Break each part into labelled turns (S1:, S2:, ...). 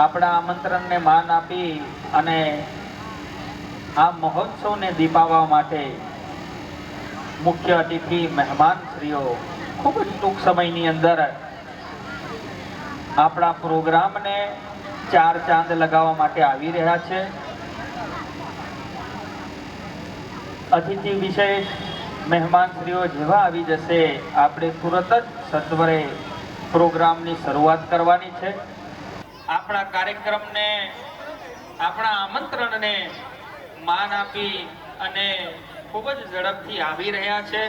S1: આપણા આમંત્રણને માન આપી અને આ મહોત્સવને દીપાવવા માટે મુખ્ય અતિથિ મહેમાન શ્રીઓ ખૂબ જ ટૂંક સમયની અંદર આપણા પ્રોગ્રામને ચાર ચાંદ લગાવવા માટે આવી રહ્યા છે. અતિથિ વિશેષ મહેમાન શ્રીઓ જેવા આવી જશે આપણે તુરત જ સત્વરે પ્રોગ્રામની શરૂઆત કરવાની છે. આપણા કાર્યક્રમને આપણા આમંત્રણને માન આપી અને ખૂબ જ ઝડપથી આવી રહ્યા છે.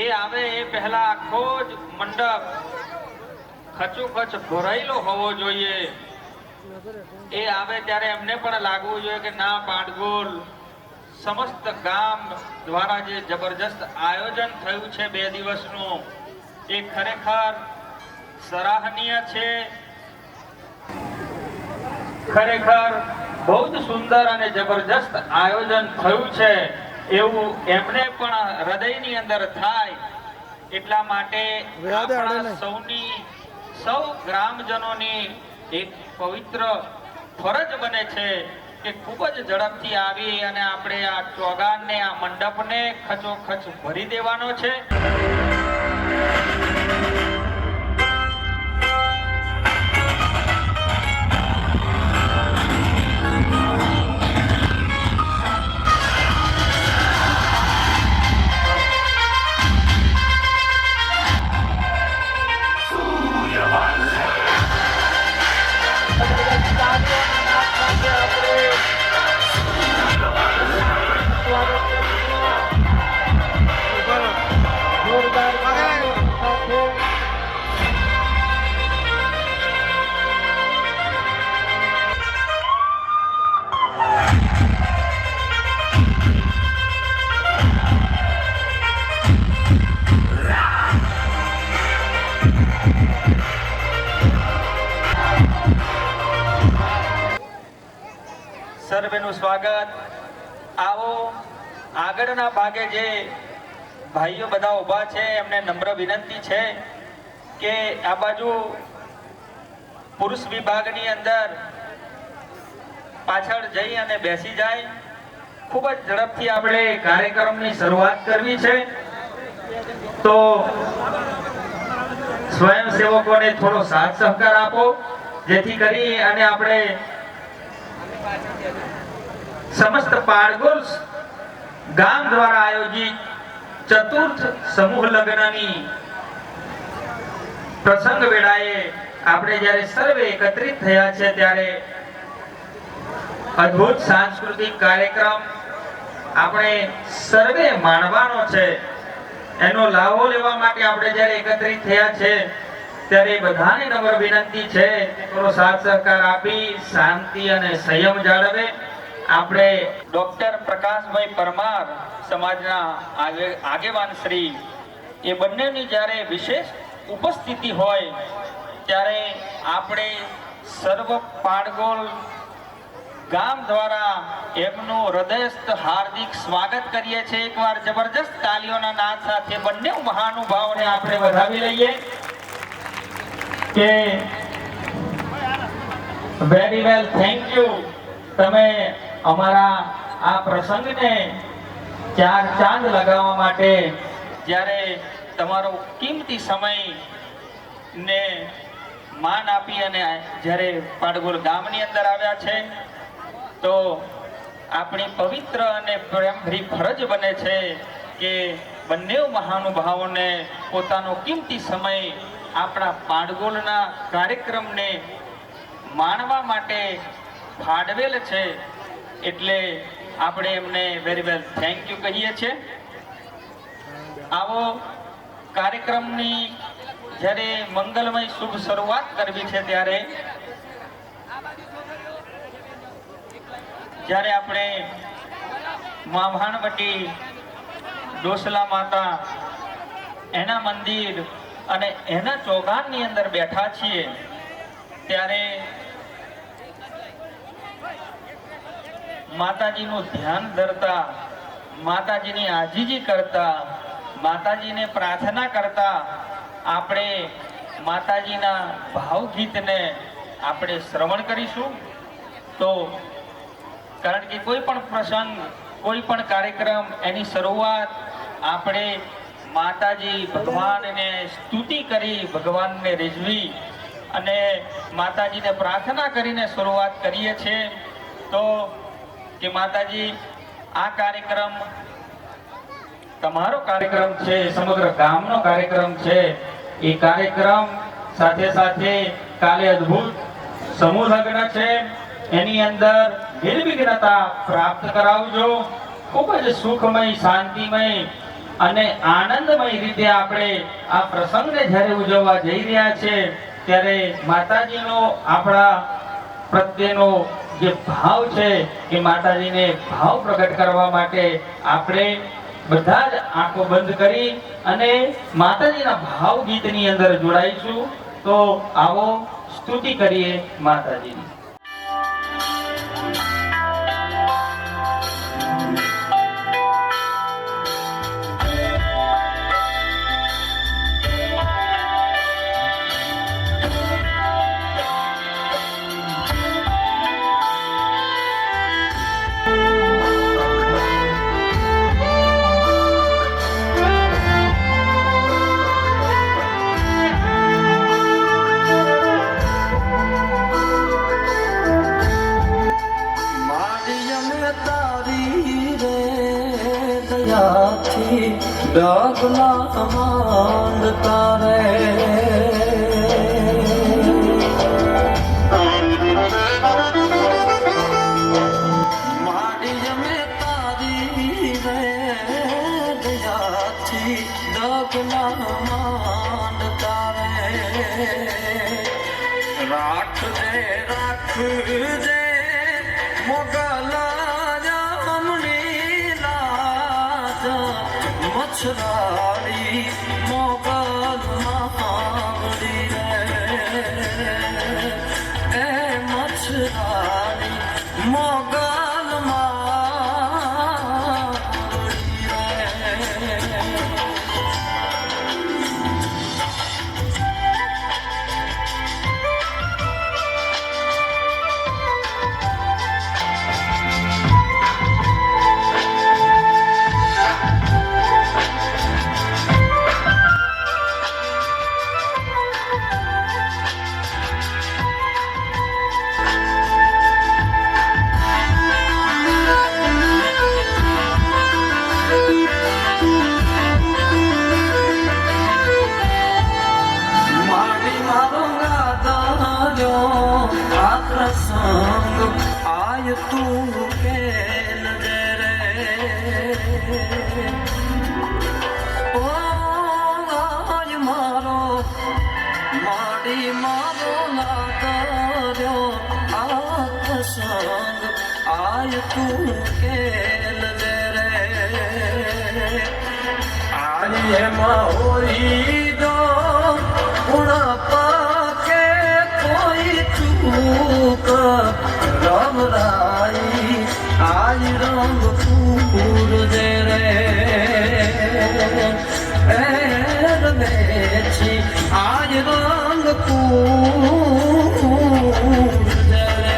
S1: એ આવે એ પહેલા આખો જ મંડપ ખચોખચ ભરાયેલો હોવો જોઈએ. એ આવે ત્યારે એમને પણ લાગવું જોઈએ કે ના, પાટગોલ સમસ્ત ગામ દ્વારા જે જબરજસ્ત આયોજન થયું છે 2 દિવસનું, એ ખરેખર સરાહનીય છે. ખરેખર બહુ જ સુંદર અને જબરજસ્ત આયોજન થયું છે એવું એમને પણ હૃદયની અંદર થાય. એટલા માટે સૌ ગ્રામજનોની એક પવિત્ર ફરજ બને છે કે ખૂબ જ ઝડપથી આવી અને આપણે આ ચોગાનને, આ મંડપને ખચોખચ ભરી દેવાનો છે. સર્વેનું સ્વાગત. આવો આગળના ભાગે જે ભાઈઓ બધા ઊભા છે એમને નમ્ર વિનંતી છે કે આ બાજુ પુરુષ વિભાગની અંદર પાછળ જઈ અને બેસી જાય. ખૂબ જ ઝડપથી આપણે કાર્યક્રમની શરૂઆત કરવી છે, તો સ્વયંસેવકોને થોડો સાથ સહકાર આપો જેથી કરી અને આપણે સમસ્ત પાડગોલ ગામ દ્વારા આયોજિત ચતુર્થ સમૂહ લગ્નની પ્રસંગ વેળાએ આપણે જ્યારે સર્વે એકત્રિત થયા છે ત્યારે અદ્ભુત સાંસ્કૃતિક કાર્યક્રમ આપણે સર્વે માણવાનો છે. એનો લાભો લેવા માટે આપણે જ્યારે એકત્રિત થયા છે ત્યારે બધાને નમ્ર વિનંતી છે કે થોડો સાથ સહકાર આપી શાંતિ અને સંયમ જાળવે. આપણે ડોક્ટર પ્રકાશભાઈ પરમાર સમાજના આગેવાન શ્રી, એ બંનેની જ્યારે વિશેષ ઉપસ્થિતિ હોય ત્યારે આપણે સર્વ પાડગોલ ગામ દ્વારા એમનું હૃદયસ્થ હાર્દિક સ્વાગત કરીએ છીએ. એકવાર જબરજસ્ત તાલીઓના નાદ સાથે બંને મહાનુભાવોને આપણે વધાવી લઈએ કે વેરી વેલ, થેન્ક યુ. તમે અમારા આ પ્રસંગને ચાર ચાંદ લગાવવા માટે જ્યારે તમારો કિંમતી સમય ને માન આપી અને જ્યારે પાડગોલ ગામની અંદર આવ્યા છે, તો આપણી પવિત્ર અને પ્રેમભરી ફરજ બને છે કે બંને મહાનુભાવોને પોતાનો કિંમતી સમય આપણા પાડગોલના કાર્યક્રમને માણવા માટે ફાળવેલ છે. એટલે આપણે એમને વેરી વેલ થેન્ક યુ કહીએ છીએ. આવો કાર્યક્રમની જ્યારે મંગલમય શુભ શરૂઆત કરવી છે ત્યારે જ્યારે આપણે માભાણવટી ડોસલા માતા એના મંદિર અને એના ચોગાનની અંદર બેઠા છીએ ત્યારે માતાજીનું ધ્યાન ધરતા, માતાજીની આજીજી કરતા, માતાજીને પ્રાર્થના કરતા આપણે માતાજીના ભાવગીતને આપણે શ્રવણ કરીશું. તો કારણ કે કોઈ પણ પ્રસંગ, કોઈ પણ કાર્યક્રમ, એની શરૂઆત આપણે માતાજી ભગવાનને સ્તુતિ કરી, ભગવાનને રીઝવી અને માતાજીને પ્રાર્થના કરીને શરૂઆત કરીએ છીએ. તો કે માતાજી, આ કાર્યક્રમ તમારો કાર્યક્રમ છે, સમગ્ર ગામનો કાર્યક્રમ છે. એ કાર્યક્રમ સાથે સાથે કાલે અદ્ભુત સમૂહ લગ્ન છે, એની અંદર નિર્વિઘ્નતા પ્રાપ્ત કરાવજો. ખૂબ જ સુખમય, શાંતિમય અને આનંદમય રીતે આપણે આ પ્રસંગને જ્યારે ઉજવવા જઈ રહ્યા છે, ત્યારે માતાજીનો આપણા પ્રત્યેનો જે ભાવ છે એ માતાજીને ભાવ પ્રગટ કરવા માટે આપણે બધા જ આંખો બંધ કરી અને માતાજીના ભાવ ગીતની અંદર જોડાઈશું. તો આવો સ્તુતિ કરીએ માતાજીની.
S2: ડગલા માંડતા રે માડી જમે તારી રે દયાથી ડગલા માંડતા રે રાખજે મછરાળી મોગલ મહાવડી રે એ મછરાળી મોગલ મહાવડી રે આય તું કે નજરે ઓ આય મારો માડી મારો લાગ્યો આખ સંગ આય તું કે નજરે આય એમાં હોઈ દો ઉણપા રમરાઈ આજ રંગ ફૂલ દે રે રમેછી આજ રંગ ફૂલ દે રે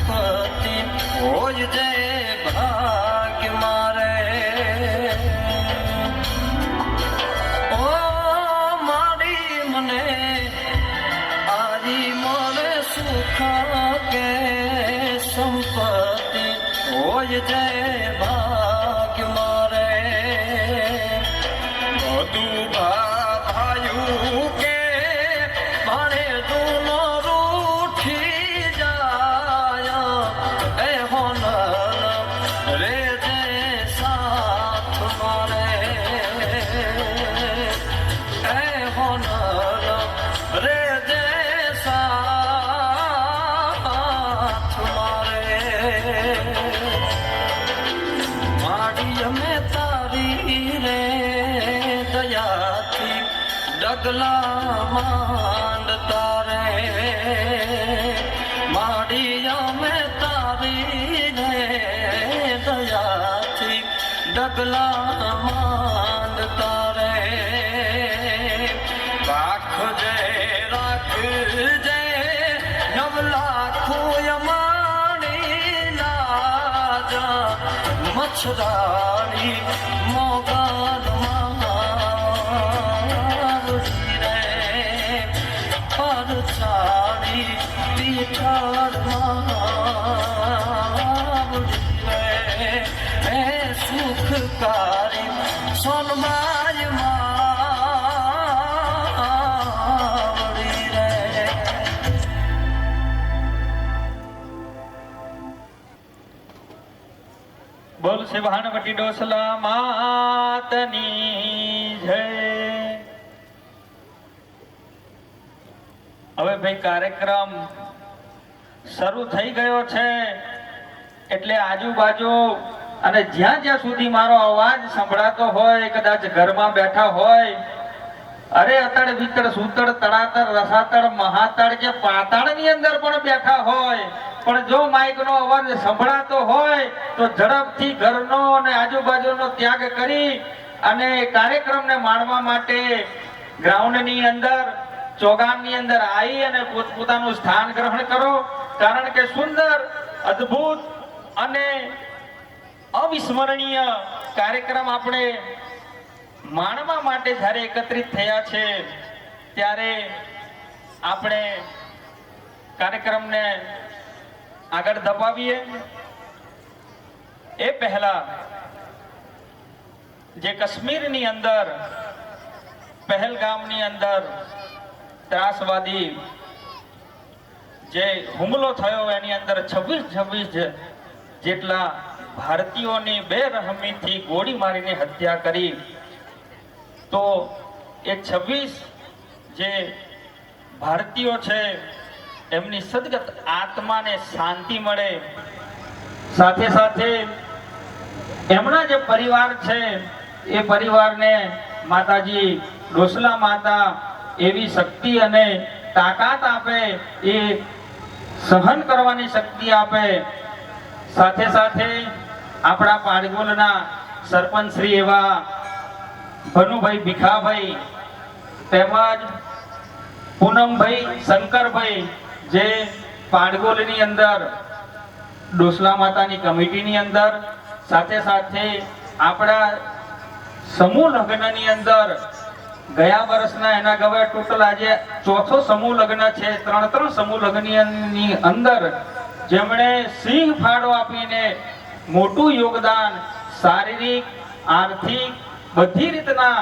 S2: સંપત્તિ હોય જે ભાગ્ય મારે ઓ મારી મને આજી મળે સુખ કે સંપત્તિ હોય જે ભાગ્ય મારે બધું ભાયું કે મારે દૂનો રૂઠી જાય એ હોનલ રે જે સાથ મારે એ હોનલ રે જે સાથ મારે માડી અમે તારી રે દયાથી ડગલા માંડતા રે માડી અમે તારી રે દયાથી ડગલા માંડતા રે રાખજે રાખજે નવ લાખો અમારી લાજ મચ્છરાણી મોગલમાં રે પરચાણી પીઠારમાં રે એ સુખકારી સોનમાય મારી રે
S1: બોલ સિવાણવટી ડોસલા માતની જય. હવે ભાઈ કાર્યક્રમ શરૂ થઈ ગયો છે એટલે આજુબાજુ અને જ્યાં જ્યાં સુધી મારો અવાજ સંભળાતો હોય, કદાચ ઘરમાં બેઠા હોય, અરે અતડ વિતડ સૂતડ તળાતર રસાતળ મહાતળ કે પાતાળની અંદર પણ બેઠા હોય, પણ જો માઇકનો અવાજ સંભળાતો હોય તો ઝડપથી ઘરનો અને આજુબાજુનો ત્યાગ કરી અને કાર્યક્રમને માણવા માટે ગ્રાઉન્ડની અંદર ચોગાનની અંદર આવી અને પોતપોતાનું સ્થાન ગ્રહણ કરો. કારણ કે સુંદર, અદ્ભુત અને અવિસ્મરણીય કાર્યક્રમ આપણે માણવા માટે જ્યારે એકત્રિત થયા છે ત્યારે આપણે કાર્યક્રમને આગળ ધપાવીએ. એ પહેલા જે કાશ્મીરની અંદર પહેલગામની અંદર ત્રાસવાદી જે હુમલો થયો એની અંદર 26 જેટલા ભારતીયોની બેરહમીથી ગોળી મારીને હત્યા કરી, તો એ 26 જે ભારતીયો છે એમની સદગત આત્માને શાંતિ મળે, સાથે સાથે એમના જે પરિવાર છે એ પરિવારને માતાજી ડોસલા માતા એવી શક્તિ અને તાકાત આપે, એ સહન કરવાની શક્તિ આપે. સાથે સાથે આપણા પાડગોલના સરપંચ શ્રી એવા ભનુભાઈ ભીખાભાઈ તેમજ પૂનમભાઈ શંકરભાઈ જે પાડગોલની અંદર ડોસલા માતાની કમિટીની અંદર, સાથે સાથે આપણા સમૂહ લગ્નની અંદર ગયા વર્ષના એના ગવે ટોટલ આજે ચોથો સમૂહ લગ્ન છે. 3 સમૂહ લગ્નની અંદર જેમણે સિંહ ફાળો આપીને મોટું યોગદાન, શારીરિક, આર્થિક બધી રીતના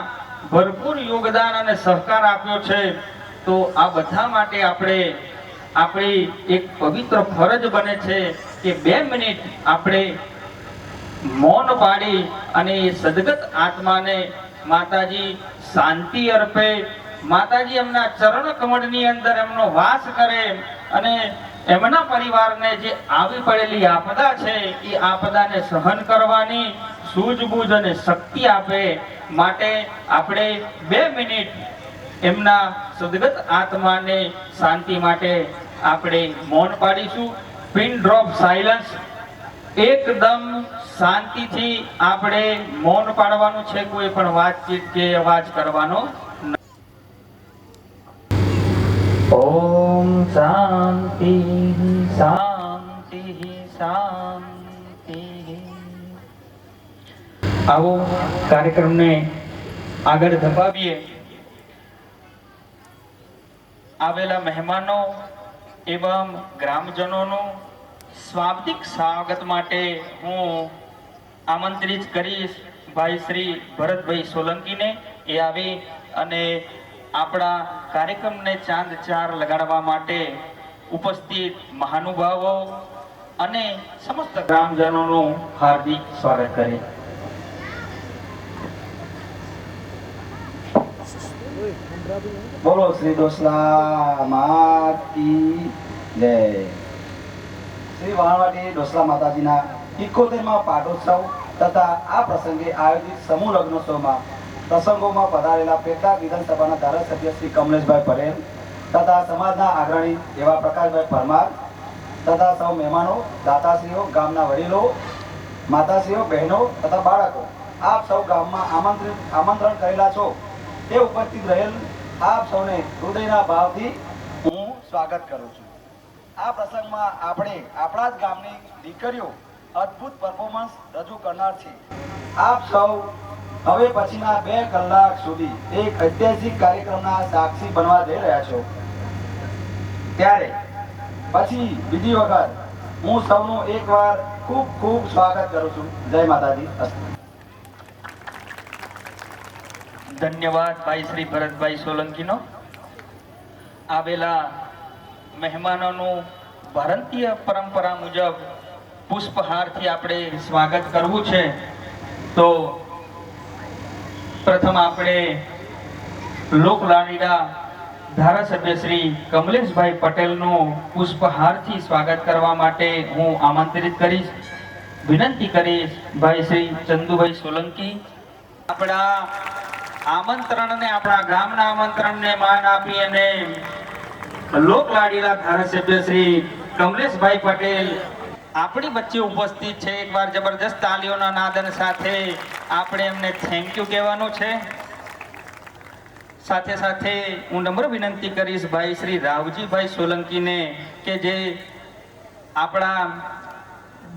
S1: ભરપૂર યોગદાન અને સહકાર આપ્યો છે. તો આ બધા માટે આપણી એક પવિત્ર ફરજ બને છે કે 2 મિનિટ આપણે મૌન પાડી અને એ સદગત આત્માને માતાજી શાંતિ અર્પે, માતાજી એમના ચરણ કમળની અંદર એમનો વાસ કરે અને એમના પરિવારને જે આવી પડેલી આપદા છે એ આપદાને સહન કરવાની સૂઝબૂઝ અને શક્તિ આપે. માટે આપણે 2 મિનિટ એમના સદગત આત્માને શાંતિ માટે આપણે મૌન પાડીશું. પિન ડ્રોપ સાયલન્સ, એકદમ શાંતિથી આપણે મૌન પાડવાનું છે, કોઈ પણ વાતચીત કે અવાજ કરવાનો નથી. ઓમ શાંતિ શાંતિ શાંતિ. આવો કાર્યક્રમને આગળ ધપાવીએ. આવેલા મહેમાનો એવં ગ્રામજનોનું સ્વાગતિક સ્વાગત માટે હું આમંત્રિત કરીશ ભાઈ શ્રી ભરતભાઈ સોલંકીને. એ આવી અને આપણા કાર્યક્રમને ચાંદ ચાર લગાડવા માટે ઉપસ્થિત મહાનુભાવો અને સમસ્ત ગ્રામજનોનું હાર્દિક સ્વાગત કરે.
S3: બોલો શ્રી ડોસલા માત કી જય. શ્રી વાણવાટી ડોસલા માતાજીના 71માં પાટોત્સવ તથા આ પ્રસંગે આયોજિત સમૂહ લગ્નોત્સવમાં પ્રસંગોમાં પધારેલા પેટા વિધાનસભાના ધારાસભ્ય શ્રી કમલેશભાઈ પટેલ તથા સમાજના અગ્રણી એવા પ્રકાશભાઈ પરમાર તથા સૌ મહેમાનો, દાતાશ્રીઓ, ગામના વડીલો, માતાશ્રીઓ, બહેનો તથા બાળકો, આપ સૌ ગામમાં આમંત્રણ કરેલા છો તે ઉપસ્થિત રહેલ આપ સૌને હૃદયના ભાવથી હું સ્વાગત કરું છું. આ પ્રસંગમાં આપણે આપણા જ ગામની દીકરીઓ અદ્ભુત પરફોર્મન્સ રજૂ કરનાર છે. આપ સૌ હવે પછીના 2 કલાક સુધી એક ઐતિહાસિક કાર્યક્રમના સાક્ષી બનવા જઈ રહ્યા છો. ત્યારે પછી બીજી વખત હું સૌનું એકવાર ખૂબ ખૂબ સ્વાગત કરું છું. જય માતાજી.
S1: ધન્યવાદ ભાઈ શ્રી ભરતભાઈ સોલંકીનો. આવેલા મહેમાનોનું ભારતીય પરંપરા મુજબ પુષ્પહારથી આપણે સ્વાગત કરવું છે. તો પ્રથમ આપણે લોકલાડીલા ધારાસભ્ય શ્રી કમલેશભાઈ પટેલનું પુષ્પહારથી સ્વાગત કરવા માટે હું આમંત્રિત કરીશ. વિનંતી કરીશ ભાઈ શ્રી ચંદુભાઈ સોલંકી આપણા આમંત્રણને, આપણા ગામના આમંત્રણને માન આપી અને લોકલાડીલા ધારાસભ્ય શ્રી કમલેશભાઈ પટેલ આપણી વચ્ચે ઉપસ્થિત છે. એકવાર જબરદસ્ત તાલીઓના નાદન સાથે આપણે એમને થેન્ક યુ કહેવાનું છે. સાથે સાથે હું નમ્ર વિનંતી કરીશ ભાઈ શ્રી રાવજીભાઈ સોલંકીને કે જે આપણા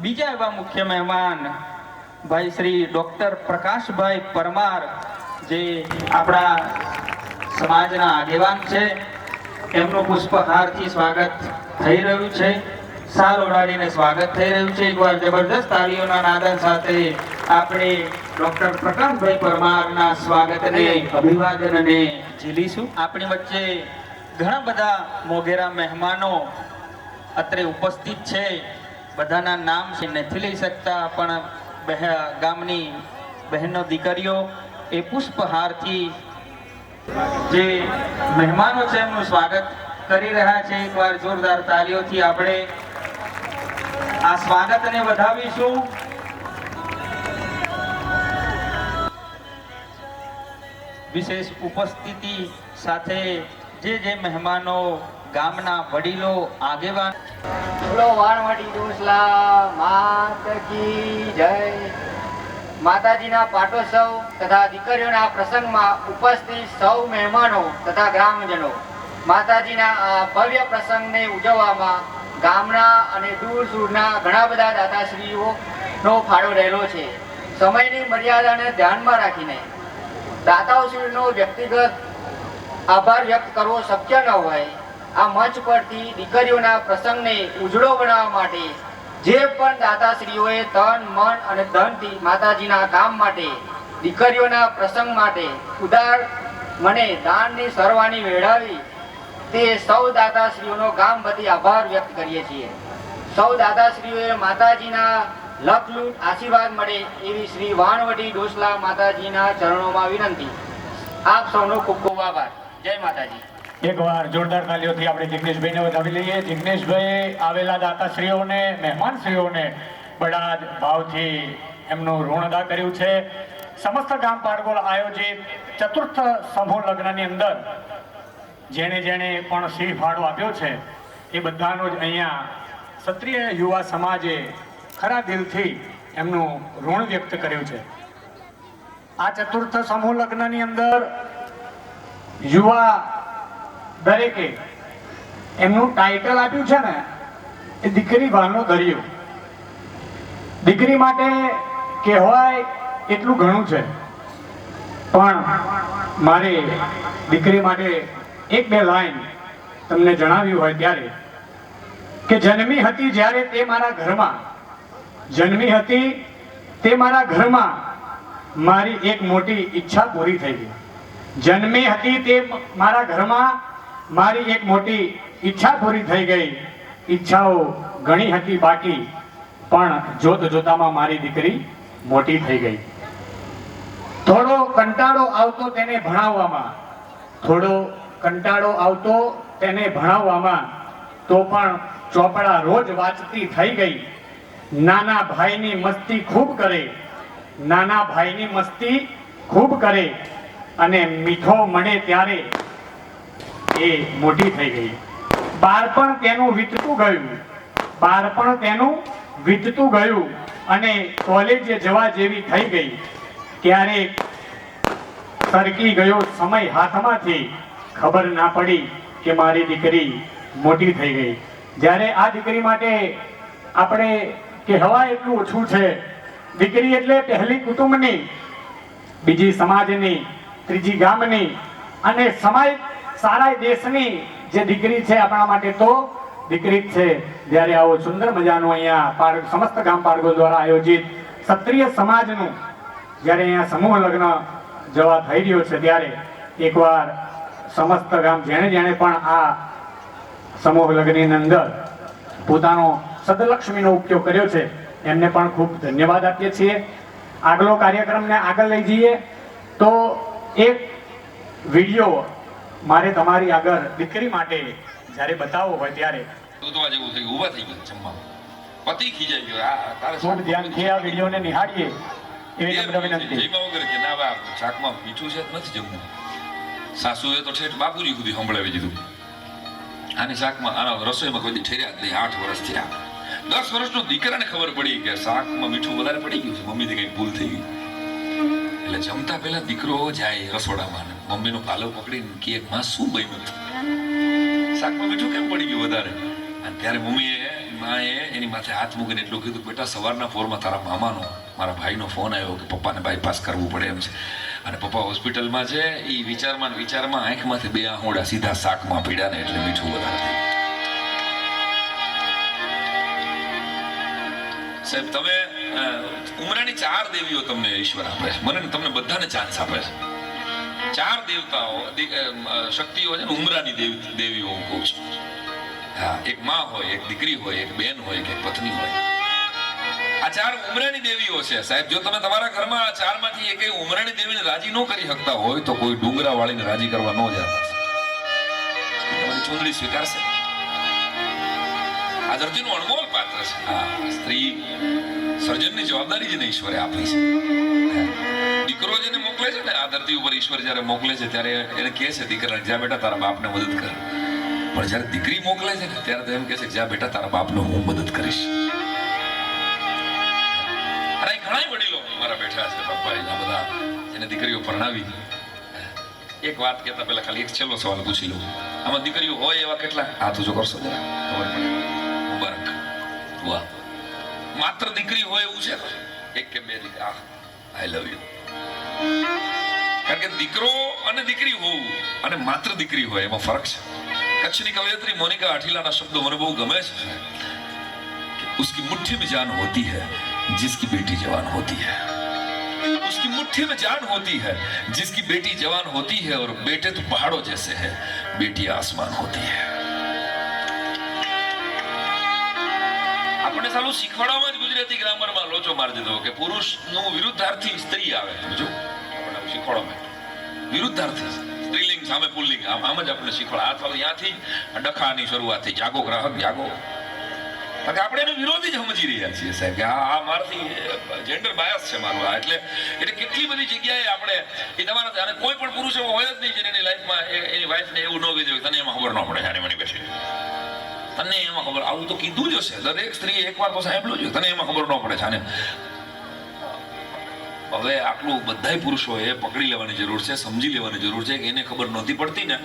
S1: બીજા એવા મુખ્ય મહેમાન ભાઈ શ્રી ડોક્ટર પ્રકાશભાઈ પરમાર જે આપણા સમાજના આગેવાન છે, એમનું પુષ્પહારથી સ્વાગત થઈ રહ્યું છે. સાલ ઓઢાડીને સ્વાગત થઈ રહ્યું છે. એકવાર જબરદસ્ત તાળીઓના નાદન સાથે આપણે ડોક્ટર પ્રકાશભાઈ પરમારના સ્વાગતને, અભિવાદનને ઝીલીશું. આપણી વચ્ચે ઘણા બધા મોઘેરા મહેમાનો અત્રે ઉપસ્થિત છે. બધાના નામ નથી લઈ શકતા, પણ ગામની બહેનો, દીકરીઓ એ પુષ્પહારથી જે મહેમાનો છે એમનું સ્વાગત કરી રહ્યા છે. એકવાર જોરદાર તાલીઓથી આપણે આ સ્વાગતને વધાવીશું. વિશેષ ઉપસ્થિતિ સાથે જે મહેમાનો, ગામના વડીલો, આગેવાન.
S4: બોલો વાણવટી ડોસલા માત કી જય. માતાજીના પાટોત્સવ તથા દીકરીઓના પ્રસંગમાં ઉપસ્થિત સૌ મહેમાનો તથા ગ્રામજનો, માતાજીના આ ભવ્ય પ્રસંગને ઉજવવામાં ગામના અને દૂર દૂરના ઘણા બધા દાતાશ્રીઓનો ફાળો રહેલો છે. સમયની મર્યાદાને ધ્યાનમાં રાખીને દાતાશ્રીનો વ્યક્તિગત આભાર વ્યક્ત કરવો શક્ય ન હોય, આ મંચ પરથી દીકરીઓના પ્રસંગને ઉજળો બનાવવા માટે જે પણ દાતાશ્રીઓએ તન, મન અને ધનથી માતાજીના કામ માટે, દીકરીઓના પ્રસંગ માટે ઉદાર મને દાનની સરવાની વેળાવી, તે સૌ દાતાશ્રીઓનો ગામ વતી આભાર વ્યક્ત કરીએ છીએ. સૌ દાતાશ્રીઓએ માતાજીના લખલૂટ આશીર્વાદ મળે એવી શ્રી વાણવટી ડોસલા માતાજીના ચરણોમાં વિનંતી. આપ સૌનો ખૂબ ખૂબ આભાર. જય માતાજી.
S5: એકવાર જોરદાર તાલીઓથી આપણે જિગ્નેશભાઈને વધાવી લઈએ. જિગ્નેશભાઈ આવેલા દાતાશ્રીઓને, મહેમાનશ્રીઓને બડા જ ભાવથી એમનું ઋણ અદા કર્યું છે. સમસ્ત ગામ પાડગોળ આયોજિત ચતુર્થ સમૂહ લગ્નની અંદર જેણે પણ શ્રી ફાળો આપ્યો છે એ બધાનો જ અહીંયા ક્ષત્રિય યુવા સમાજે ખરા દિલથી એમનું ઋણ વ્યક્ત કર્યું છે. આ ચતુર્થ સમૂહ લગ્નની અંદર યુવા દરેકે એમનું ટાઇટલ આપ્યું છે ને, એ દીકરી ભાનો દરિયો. દીકરી માટે કહેવાય એટલું ઘણું છે, પણ મારે દીકરી માટે એક બે લાઈન તમને જણાવ્યું હોય ત્યારે કે જન્મી હતી જ્યારે તે મારા ઘરમાં, જન્મી હતી તે મારા ઘરમાં મારી એક મોટી ઈચ્છા પૂરી થઈ ગઈ. જન્મી હતી તે મારા ઘરમાં મારી એક મોટી ઈચ્છા પૂરી થઈ ગઈ. ઈચ્છાઓ ઘણી હતી બાકી, પણ જોત જોતામાં મારી દીકરી મોટી થઈ ગઈ. થોડો કંટાળો આવતો તેને ભણાવવામાં, થોડો કંટાળો આવતો તેને ભણાવવામાં, તો પણ ચોપડા રોજ વાંચતી થઈ ગઈ. નાના ભાઈની મસ્તી ખૂબ કરે, નાના ભાઈની મસ્તી ખૂબ કરે, અને મીઠો મળે ત્યારે એ મોટી થઈ ગઈ. બાળપણ તેનું વીતતું ગયું, બાળપણ તેનું વીતતું ગયું, અને કોલેજે જવા જેવી થઈ ગઈ. ત્યારે સરકી ગયો સમય હાથમાંથી, ખબર ના પડી કે મારી દીકરી મોટી થઈ ગઈ. જ્યારે આ દીકરી માટે આપણે કહેવાય એટલું ઓછું છે. દીકરી એટલે પહેલી કુટુંબની, બીજી સમાજની, ત્રીજી ગામની, અને સમાજ સારા દેશની જે દીકરી છે આપણા માટે તો દીકરી જ છે. જ્યારે આવો સુંદર મજાનું અહીંયા સમસ્ત ગામ પાડગો દ્વારા આયોજિત ક્ષત્રિય સમાજનું જ્યારે અહીંયા સમૂહ લગ્ન જવા થઈ રહ્યો છે, ત્યારે એકવાર સમસ્ત ગામ જેણે જેણે પણ આ સમૂહ લગ્નની અંદર પોતાનો સદલક્ષ્મીનો ઉપયોગ કર્યો છે એમને પણ ખૂબ ધન્યવાદ આપીએ છીએ. આગલો કાર્યક્રમને આગળ લઈ જઈએ તો એક વિડીયો મારે તમારી આગળ દીકરી માટે જ્યારે બતાવવો હોય ત્યારે
S6: દૂધવા જેવું થઈ ગયું, ઊભા થઈ ગયા જમવા, પતિ ખીજાઈ ગયો. આ તારે
S5: ખૂબ ધ્યાનથી આ વિડીયોને નિહાળીએ એવી નમ્ર વિનંતી.
S6: જઈમાં વગર કે ના બા શાકમાં મીઠું છે નથી જમવું. સાસુએ તો ઠેઠ બાપુજી સુધી સંભળાવી દીધું. આની શાકમાં આના રસોઈમાં કોઈ દી ઠેર્યા જ નહીં. 8 વર્ષ થયા. 10 વર્ષનો દીકરાને ખબર પડી કે શાકમાં મીઠું વધારે પડી ગયું છે, મમ્મીથી કઈ ભૂલ થઈ ગઈ. એટલે જમતા પહેલા દીકરો જાય રસોડામાં, મમ્મીનો પાલો પકડીને કે માં શું બન્યું, શાકમાં મીઠું કેમ પડી ગયું વધારે? અને ત્યારે માએ એની માથે હાથ મૂકીને એટલું કીધું, બેટા સવારના પોરમાં તારા મામાનો, મારા ભાઈનો ફોન આવ્યો કે પપ્પાને બાયપાસ કરવું પડે એમ છે, અને પપ્પા હોસ્પિટલમાં છે. એ વિચારમાં આંખમાંથી 2 આંહોડા સીધા શાકમાં પીડ્યા ને એટલે મીઠું વધારે થયું. સાહેબ તમે ઉમરાની 4 દેવીઓ તમને ઈશ્વર આપે છે, મને તમને બધાને ચાન્સ આપે છે. 4 દેવતાઓ શક્તિઓ છે ને, ઉમરાની દેવીઓ હું કહું છું. હા, એક માં હોય, એક દીકરી હોય, એક બેન હોય, એક પત્ની હોય. આ 4 ઉમરાની દેવીઓ છે સાહેબ. જો તમે તમારા ઘરમાં આ 4 માંથી એકેય ઉમરાની દેવીને રાજી ન કરી શકતા હોય તો કોઈ ડુંગરા વાળીને રાજી કરવા ન જતા. તમારી ચૂંદડી સ્વીકારશે. આ ધરતીનું અણમોલ પાત્ર છે. હા, સ્ત્રી સર્જનની જવાબદારી જેને ઈશ્વરે આપી છે. દીકરો જેને મોકલે છે ને આ ધરતી ઉપર ઈશ્વર જ્યારે મોકલે છે ત્યારે એને કહે છે દીકરાને, જા બેટા તારા બાપને મદદ કર. પણ જ્યારે દીકરી મોકલે છે ને ત્યારે તો એમ કહે છે, જા બેટા તારા બાપનો હું મદદ કરીશ. અને ઘણા વડીલો મારા બેઠા છે બાપાના બધા, જેને દીકરીઓ પરણાવી. એક વાત કહેતા પહેલા ખાલી એક છેલ્લો સવાલ પૂછી લઉં. આમાં દીકરીઓ હોય એવા કેટલા હાથ ઊંચો કરશો જરા, ખબર પડે. મુબારક. વાહ. માત્ર દીકરી હોય એવું છે? એક કે 2 દીકરી? આઈ લવ યુ. કારણ કે દીકરો અને દીકરી હોવું અને માત્ર દીકરી હોય એમાં ફરક છે. કચ્છની કવયત્રી મોનિકા અઠીલાના શબ્દો મને બહુ ગમે છે કે उसकी मुट्ठी में जान होती है जिसकी बेटी जवान होती है, उसकी मुट्ठी में जान होती है जिसकी बेटी जवान होती है, और बेटे तो पहाड़ों जैसे हैं, बेटी आसमान होती है. આપણે સાલું શીખવાડવામાં જ ગુજરાતી ગ્રામરમાં લોચો મારી દીધો કે પુરુષનું વિરુદ્ધાર્થી સ્ત્રી આવે. સમજો, આપણે શીખવાડવામાં વિરુદ્ધાર્થી સ્ત્રીલિંગ સામે પુલ્લિંગ, આમ જ આપણે શીખવાડ. આ સાલું ત્યાંથી ડખાની શરૂઆત થઈ, જાગો ગ્રાહક જાગો. આપણે એનો વિરોધી જ સમજી રહ્યા છીએ સાહેબ કે આ મારથી જેન્ડર બાયસ છે મારું આ. એટલે કેટલી બધી જગ્યાએ આપણે એ તમારા, અને કોઈ પણ પુરુષ એવો હોય જ નહીં જેને એની લાઈફમાં એની વાઈફને એવું ન કીધું તને એમાં ખબર ન પડે, જાણે મને બેસી તને એમાં ખબર. આવું તો કીધું જ હશે દરેક સ્ત્રી એકવાર તો સાંભળ્યું છે, તને એમાં ખબર ન પડે જાણે. હવે આટલું બધાય પુરુષોએ પકડી લેવાની જરૂર છે, સમજી લેવાની જરૂર છે કે એને ખબર નહોતી પડતી ને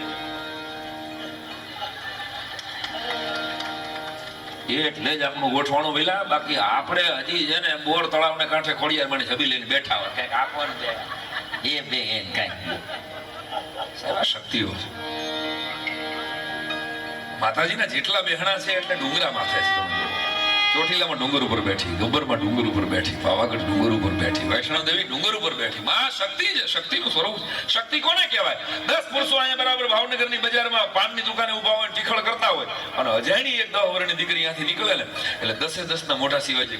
S6: એટલે જ આપણું ગોઠવાણું વેલા, બાકી આપણે હજી છે ને બોર તળાવને કાંઠે ખોડિયાર મને છબી લઈને બેઠા હોય કંઈક આપવાનું છે એ બે એમ કાંઈ સારા શક્તિઓ છે. માતાજીના જેટલા બેહણા છે એટલે ડુંગરા માથે છે. તમે જુઓ, ચોટીલામાં ડુંગર ઉપર બેઠી, ગબ્બરમાં ડુંગર ઉપર બેઠી, પાવાગઢ ડુંગર ઉપર બેઠી, વૈષ્ણવ દેવી ડુંગર ઉપર બેઠી. માં શક્તિ છે, શક્તિનું સ્વરૂપ. શક્તિ કોને કહેવાય? 10 પુરુષો અહીંયા બરાબર ભાવનગરની બજારમાં પાનની દુકાને ઊભા હોય, ટીખળ કરતા હોય, અને અજાણી એક 10 વર્ષની દીકરી અહીંયાથી નીકળે ને એટલે 10 ના મોઢા સિવાય છે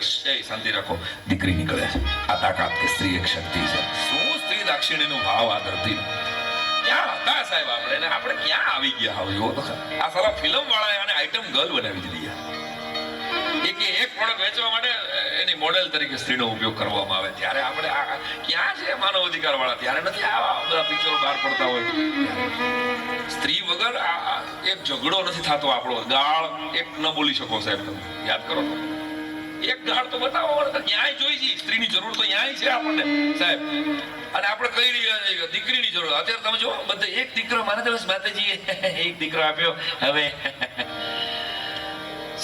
S6: શાંતિ રાખો દીકરી નીકળે છે. આ તાકાત કે સ્ત્રી એક શક્તિ છે. શું સ્ત્રી દાક્ષિણીનો ભાવ આ ધરતી ક્યાં હતા સાહેબ? આપણે ક્યાં આવી ગયા? હવે જુઓ તો આ સારા ફિલ્મ વાળાએ આને આઈટમ ગર્લ બનાવી દીધી. એક પ્રોડક્ટ વેચવા માટે એની મોડેલ તરીકે સ્ત્રીનો ઉપયોગ કરવામાં આવે. ત્યારે આપણે ક્યાં છે માનવ અધિકાર વાળા? ત્યારે નથી આવા બધા પિક્ચરો બહાર પડતા હોય. સ્ત્રી વગર એક ઝઘડો નથી થતો આપણો. ગાળ એક ન બોલી શકો સાહેબ, તમે યાદ કરો તો એક ગાળ તો બતાવો. ન્યાય જોઈ છે, સ્ત્રીની જરૂર તો ન્યાય છે આપણને સાહેબ. અને આપણે કહી રહ્યા છીએ દીકરીની જરૂર. અત્યારે તમે જો બધે એક દીકરો, મારા દિવસ માતાજીએ એક દીકરો આપ્યો, હવે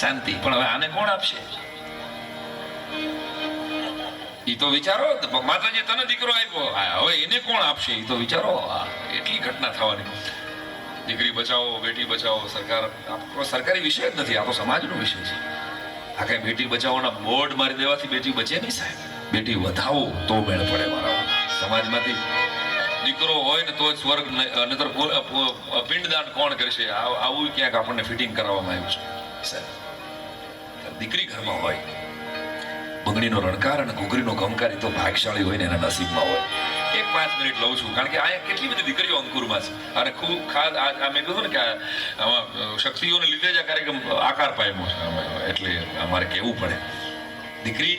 S6: શાંતિ. પણ હવે આને કોણ આપશે? ઈ તો વિચારો. માતાજી તને દીકરો આપ્યો, હવે એને કોણ આપશે? ઈ તો વિચારો. એટલી ઘટના થવાની. દીકરી બચાવો, બેટી બચાવો. સરકારી વિષય જ નથી, આ તો સમાજનો વિષય છે. આ કઈ બેટી બચાવોના બોર્ડ મારી દેવાથી બેટી બચે નહીં સાહેબ. બેટી વધાવો તો મેળ પડે. મારા સમાજમાંથી દીકરો હોય ને તો જ સ્વર્ગ, નહીતર પિંડદાન કોણ કરશે? આવું ક્યાંક આપણને ફિટિંગ કરાવવામાં આવ્યું છે સાહેબ. દીકરી ઘરમાં હોય, બંગડીનો રણકાર અને ઘૂઘરીનો ગમકાર તો ભાગશાળી હોય ને એના નસીબમાં હોય. એક 5 મિનિટ લઉં છું, કારણ કે અહીંયા કેટલી બધી દીકરીઓ અંકુરમાં છે. અને ખૂબ ખાસ મેં કહ્યું ને કે આમાં શક્તિઓને લીધે જ આ કાર્યક્રમ આકાર પામ્યો છે. એટલે અમારે કહેવું પડે, દીકરી